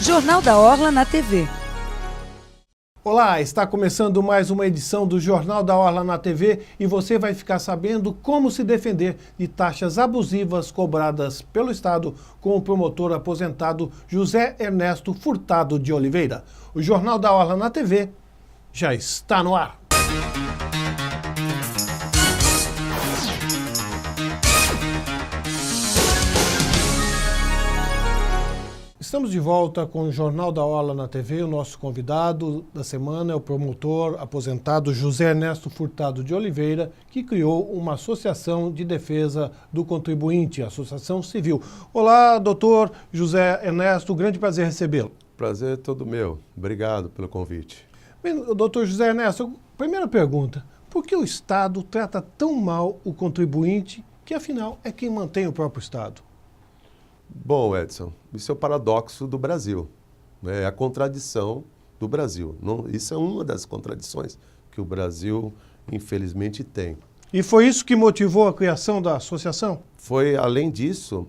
Jornal da Orla na TV. Olá, está começando mais uma edição do Jornal da Orla na TV e você vai ficar sabendo como se defender de taxas abusivas cobradas pelo Estado com o promotor aposentado José Ernesto Furtado de Oliveira. O Jornal da Orla na TV já está no ar. Estamos de volta com o Jornal da Orla na TV. O nosso convidado da semana é o promotor aposentado José Ernesto Furtado de Oliveira, que criou uma associação de defesa do contribuinte, Associação Civil. Olá, doutor José Ernesto, grande prazer recebê-lo. Prazer é todo meu. Obrigado pelo convite. Bem, doutor José Ernesto, primeira pergunta, por que o Estado trata tão mal o contribuinte, que afinal é quem mantém o próprio Estado? Bom, Edson, isso é o paradoxo do Brasil, né? É a contradição do Brasil. Isso é uma das contradições que o Brasil, infelizmente, tem. E foi isso que motivou a criação da associação? Foi, além disso,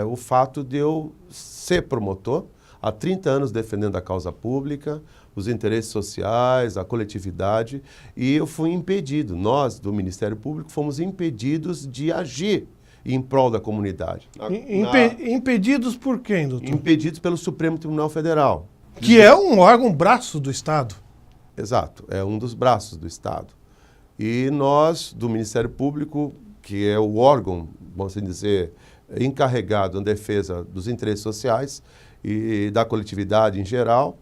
o fato de eu ser promotor, há 30 anos defendendo a causa pública, os interesses sociais, a coletividade, e eu fui impedido, nós do Ministério Público fomos impedidos de agir em prol da comunidade. Impedidos por quem, doutor? Impedidos pelo Supremo Tribunal Federal. Que é um órgão braço do Estado. Exato, é um dos braços do Estado. E nós, do Ministério Público, que é o órgão, vamos dizer, encarregado na defesa dos interesses sociais e da coletividade em geral,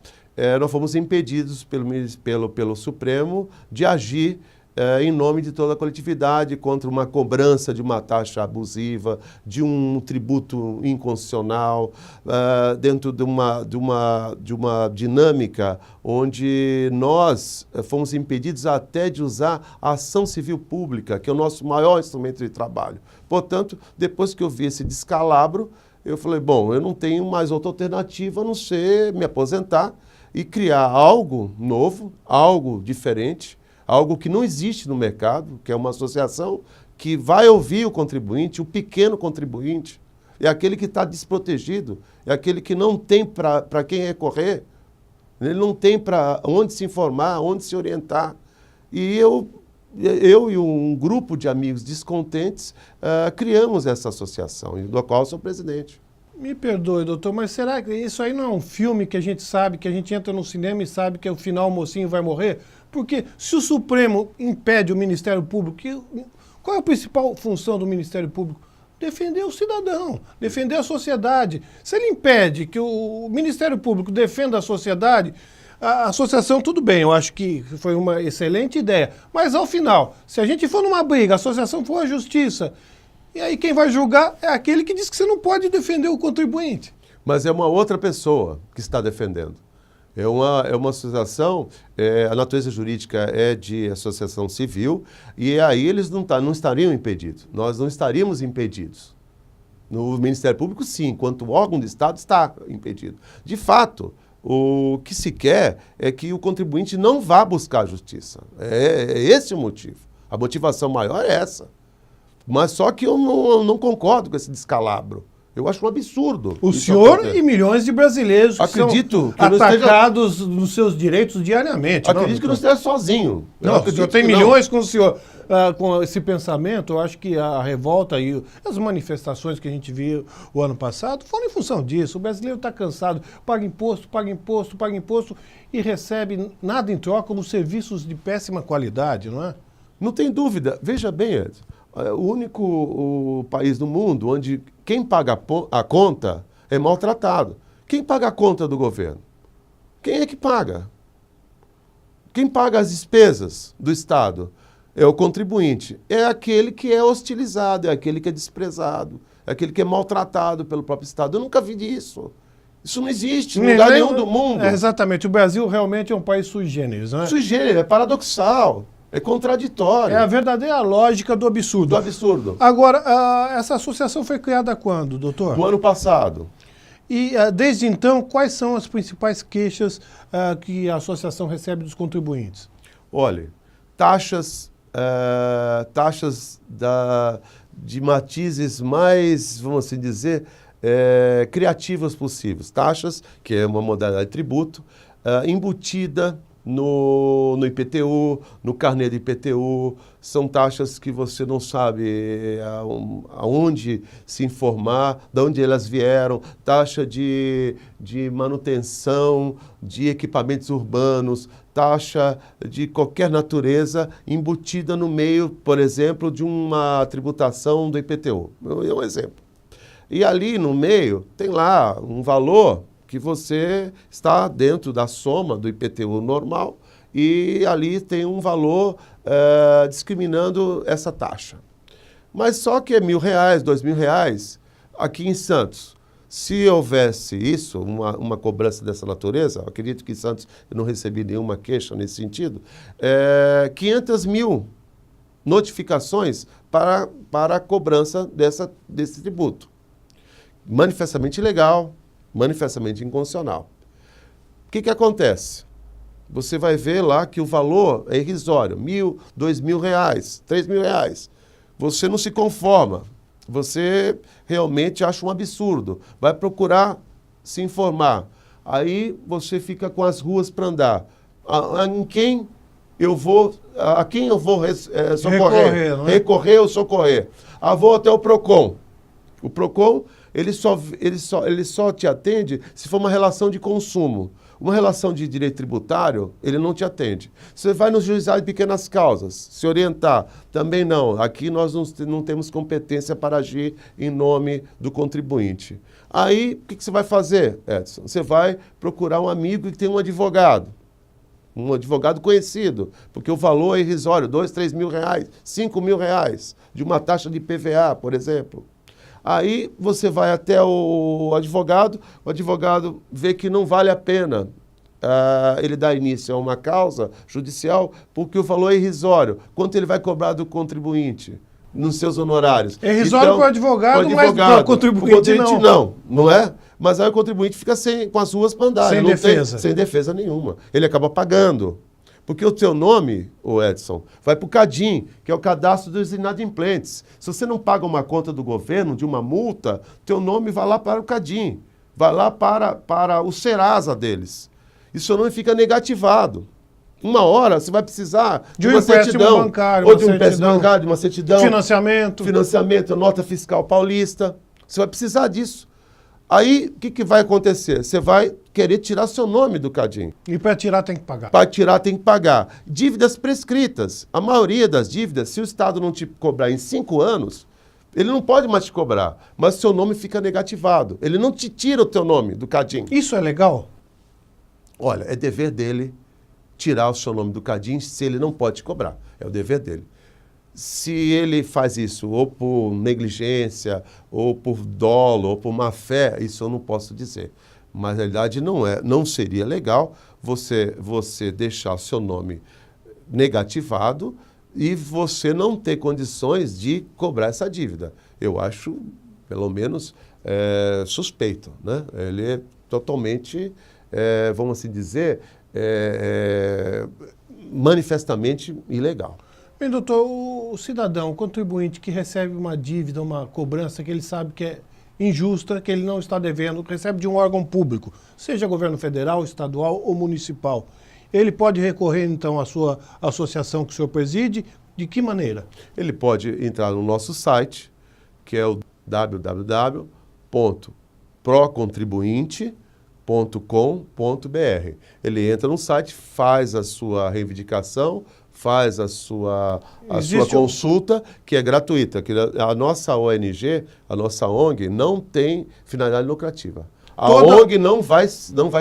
nós fomos impedidos pelo Supremo de agir em nome de toda a coletividade, contra uma cobrança de uma taxa abusiva, de um tributo inconstitucional, dentro de uma dinâmica onde nós fomos impedidos até de usar a ação civil pública, que é o nosso maior instrumento de trabalho. Portanto, depois que eu vi esse descalabro, eu falei, bom, eu não tenho mais outra alternativa a não ser me aposentar e criar algo novo, algo diferente, algo que não existe no mercado, que é uma associação que vai ouvir o contribuinte, o pequeno contribuinte, é aquele que está desprotegido, é aquele que não tem para quem recorrer, ele não tem para onde se informar, onde se orientar. E eu e um grupo de amigos descontentes criamos essa associação, do qual eu sou presidente. Me perdoe, doutor, mas será que isso aí não é um filme que a gente sabe, que a gente entra no cinema e sabe que ao final o mocinho vai morrer? Porque se o Supremo impede o Ministério Público, qual é a principal função do Ministério Público? Defender o cidadão, defender a sociedade. Se ele impede que o Ministério Público defenda a sociedade, a associação, tudo bem, eu acho que foi uma excelente ideia. Mas ao final, se a gente for numa briga, a associação for à justiça, e aí quem vai julgar é aquele que diz que você não pode defender o contribuinte. Mas é uma outra pessoa que está defendendo. É uma associação, a natureza jurídica é de associação civil, e aí eles não estariam impedidos. Nós não estaríamos impedidos. No Ministério Público, sim, enquanto órgão do Estado está impedido. De fato, o que se quer é que o contribuinte não vá buscar a justiça. É esse o motivo. A motivação maior é essa. Mas só que eu não concordo com esse descalabro. Eu acho um absurdo. O senhor e milhões de brasileiros que acredito são atacados nos seus direitos diariamente. Acredito que não esteja sozinho. Não, o senhor tem milhões com o senhor. Com esse pensamento, eu acho que a revolta e as manifestações que a gente viu o ano passado foram em função disso. O brasileiro está cansado, paga imposto, paga imposto, paga imposto e recebe nada em troca nos serviços de péssima qualidade, não é? Não tem dúvida. Veja bem, Edson. O único país do mundo onde quem paga a conta é maltratado. Quem paga a conta do governo? Quem é que paga? Quem paga as despesas do Estado? É o contribuinte. É aquele que é hostilizado, é aquele que é desprezado, é aquele que é maltratado pelo próprio Estado. Eu nunca vi isso. Isso não existe em lugar nenhum do mundo. Exatamente. O Brasil realmente é um país sui generis, não é? Sui generis, é paradoxal. É contraditório. É a verdadeira lógica do absurdo. Do absurdo. Agora, essa associação foi criada quando, doutor? No ano passado. E, desde então, quais são as principais queixas que a associação recebe dos contribuintes? Olha, taxas de matizes mais, vamos assim dizer, criativas possíveis. Taxas, que é uma modalidade de tributo, embutida no IPTU, no carnê do IPTU. São taxas que você não sabe aonde se informar, de onde elas vieram. Taxa de manutenção de equipamentos urbanos, taxa de qualquer natureza embutida no meio, por exemplo, de uma tributação do IPTU. É um exemplo. E ali no meio tem lá um valor que você está dentro da soma do IPTU normal e ali tem um valor discriminando essa taxa. Mas só que é R$1.000, R$2.000 aqui em Santos. Se houvesse isso, uma cobrança dessa natureza, acredito que em Santos eu não recebi nenhuma queixa nesse sentido, 500 mil notificações para a cobrança desse tributo. Manifestamente ilegal, manifestamente inconstitucional. O que acontece? Você vai ver lá que o valor é irrisório, R$1.000, R$2.000, R$3.000. Você não se conforma, você realmente acha um absurdo, vai procurar se informar. Aí você fica com as ruas para andar. A quem eu vou socorrer? Recorrer ou socorrer? Vou até o PROCON. O PROCON, ele só te atende se for uma relação de consumo. Uma relação de direito tributário, ele não te atende. Você vai no juizado de pequenas causas, se orientar, também não. Aqui nós não temos competência para agir em nome do contribuinte. Aí, o que você vai fazer, Edson? Você vai procurar um amigo que tem um advogado conhecido, porque o valor é irrisório, R$2.000, R$3.000, R$5.000, de uma taxa de IPVA, por exemplo. Aí você vai até o advogado vê que não vale a pena ele dar início a uma causa judicial porque o valor é irrisório. Quanto ele vai cobrar do contribuinte nos seus honorários? É irrisório para o advogado, mas para o contribuinte não é? Mas aí o contribuinte fica com as ruas para andar. Sem defesa. Sem defesa nenhuma. Ele acaba pagando. Porque o teu nome, Edson, vai para o CADIM, que é o Cadastro dos Inadimplentes. Se você não paga uma conta do governo, de uma multa, teu nome vai lá para o CADIM, vai lá para o Serasa deles. E seu nome fica negativado. Uma hora você vai precisar de uma certidão, bancário, ou de um empréstimo bancário, de uma certidão, financiamento, nota fiscal paulista. Você vai precisar disso. Aí, o que vai acontecer? Você vai querer tirar seu nome do CADIM. E para tirar tem que pagar. Para tirar tem que pagar. Dívidas prescritas. A maioria das dívidas, se o Estado não te cobrar em 5 anos, ele não pode mais te cobrar. Mas seu nome fica negativado. Ele não te tira o teu nome do CADIM. Isso é legal? Olha, é dever dele tirar o seu nome do CADIM se ele não pode te cobrar. É o dever dele. Se ele faz isso ou por negligência, ou por dolo, ou por má fé, isso eu não posso dizer. Mas na realidade não seria legal você deixar o seu nome negativado e você não ter condições de cobrar essa dívida. Eu acho, pelo menos, suspeito, né? Ele é totalmente, vamos assim dizer, manifestamente ilegal. Bem, doutor, o cidadão, o contribuinte que recebe uma dívida, uma cobrança que ele sabe que é injusta, que ele não está devendo, recebe de um órgão público, seja governo federal, estadual ou municipal, ele pode recorrer, então, à sua associação que o senhor preside? De que maneira? Ele pode entrar no nosso site, que é o www.procontribuinte.com.br. Ele entra no site, faz a sua reivindicação, faz a sua consulta, que é gratuita. Que a nossa ONG, a nossa ONG, não tem finalidade lucrativa. A ONG não vai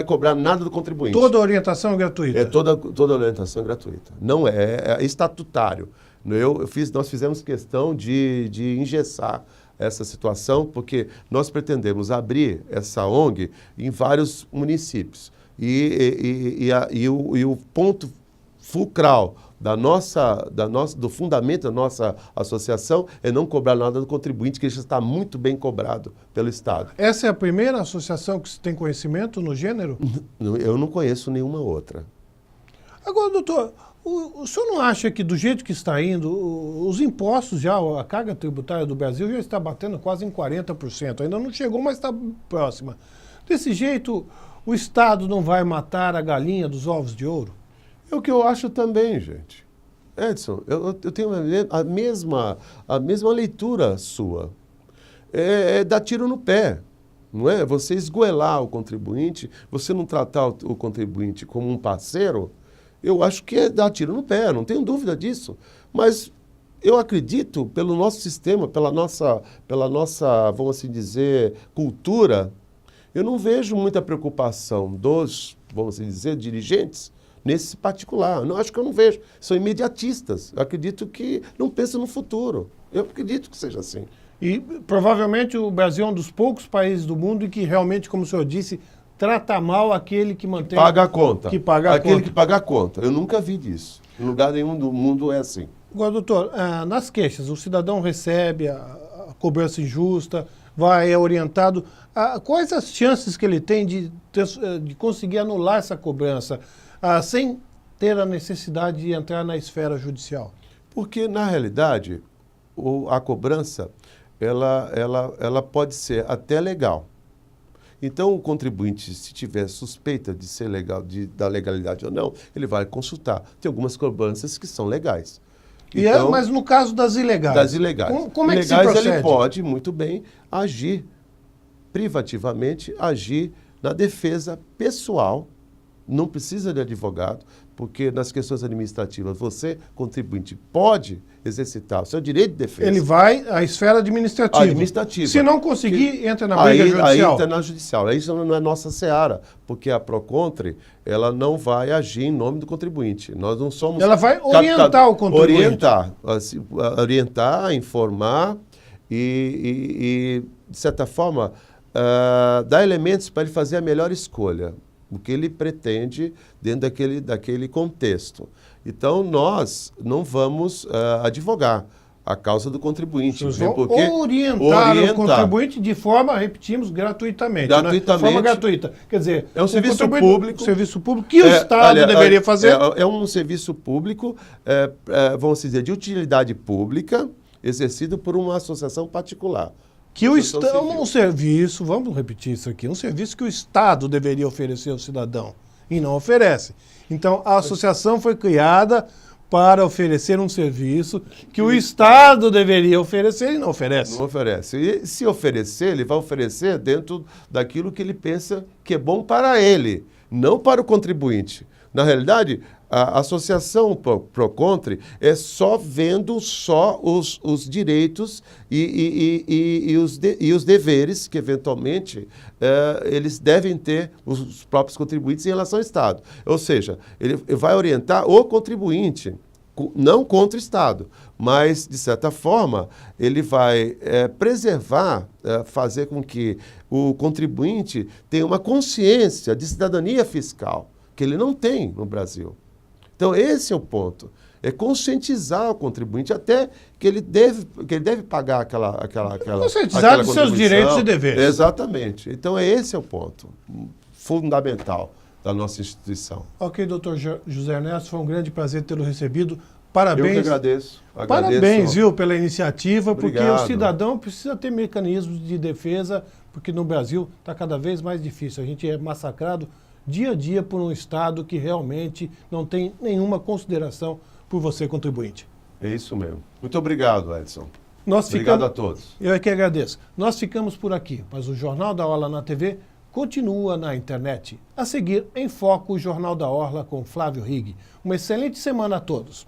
cobrar nada do contribuinte. Toda orientação é gratuita? Toda orientação é gratuita. Não é estatutário. Nós fizemos questão de engessar essa situação, porque nós pretendemos abrir essa ONG em vários municípios. E o ponto fulcral do fundamento da nossa associação é não cobrar nada do contribuinte, que já está muito bem cobrado pelo Estado. Essa é a primeira associação que você tem conhecimento no gênero? Eu não conheço nenhuma outra. Agora, doutor, O senhor não acha que, do jeito que está indo, os impostos já, a carga tributária do Brasil já está batendo quase em 40%. Ainda não chegou, mas está próxima. Desse jeito, o Estado não vai matar a galinha dos ovos de ouro? É o que eu acho também, gente. Edson, eu tenho a mesma leitura sua. É dar tiro no pé. Não é? Você esgoelar o contribuinte, você não tratar o contribuinte como um parceiro, eu acho que é dar tiro no pé, não tenho dúvida disso. Mas eu acredito, pelo nosso sistema, pela nossa, vamos assim dizer, cultura, eu não vejo muita preocupação dos, vamos assim dizer, dirigentes nesse particular. Não, acho que eu não vejo. São imediatistas. Eu acredito que não pensam no futuro. Eu acredito que seja assim. E provavelmente o Brasil é um dos poucos países do mundo em que realmente, como o senhor disse, trata mal aquele que mantém... Paga a conta. Que paga a aquele conta. que paga a conta. Eu nunca vi disso. Em lugar nenhum do mundo é assim. Agora, doutor, nas queixas, o cidadão recebe a cobrança injusta, é orientado. Quais as chances que ele tem de conseguir anular essa cobrança sem ter a necessidade de entrar na esfera judicial? Porque, na realidade, a cobrança ela pode ser até legal. Então, o contribuinte, se tiver suspeita de ser legal, da legalidade ou não, ele vai consultar. Tem algumas cobranças que são legais. Então, mas no caso das ilegais? Das ilegais. Como é que se ilegais, procede? ele pode muito bem agir privativamente, agir na defesa pessoal. Não precisa de advogado, porque nas questões administrativas você, contribuinte, pode exercitar o seu direito de defesa. Ele vai à esfera administrativa. Se não conseguir, entra na briga judicial. Aí entra na judicial. Isso não é nossa seara, porque a Procontre, ela não vai agir em nome do contribuinte. Nós não somos... Ela vai orientar o contribuinte. Orientar, informar e de certa forma, dar elementos para ele fazer a melhor escolha, o que ele pretende dentro daquele contexto. Então, nós não vamos advogar a causa do contribuinte. Porque orientar o contribuinte de forma, repetimos, gratuitamente. Né? De forma gratuita. Quer dizer, é um serviço público. Serviço público que o Estado deveria fazer. É um serviço público, vamos dizer, de utilidade pública, exercido por uma associação particular. Que o Estado, um serviço, vamos repetir isso aqui, um serviço que o Estado deveria oferecer ao cidadão e não oferece. Então, a associação foi criada para oferecer um serviço que o Estado deveria oferecer e não oferece. Não oferece. E se oferecer, ele vai oferecer dentro daquilo que ele pensa que é bom para ele, não para o contribuinte. Na realidade, a associação Procontre é só vendo os direitos e os deveres que, eventualmente, eles devem ter os próprios contribuintes em relação ao Estado. Ou seja, ele vai orientar o contribuinte, não contra o Estado, mas, de certa forma, ele vai preservar, fazer com que o contribuinte tenha uma consciência de cidadania fiscal, que ele não tem no Brasil. Então, esse é o ponto. É conscientizar o contribuinte até que ele deve pagar aquela conscientizar dos seus direitos e deveres. Exatamente. Então, esse é o ponto fundamental da nossa instituição. Ok, doutor José Ernesto, foi um grande prazer tê-lo recebido. Parabéns. Eu que agradeço. Parabéns, viu, pela iniciativa, Obrigado. Porque o cidadão precisa ter mecanismos de defesa, porque no Brasil está cada vez mais difícil. A gente é massacrado dia a dia por um Estado que realmente não tem nenhuma consideração por você, contribuinte. É isso mesmo. Muito obrigado, Edson. Obrigado a todos. Eu é que agradeço. Nós ficamos por aqui, mas o Jornal da Orla na TV continua na internet. A seguir, em foco, o Jornal da Orla com Flávio Rigg. Uma excelente semana a todos.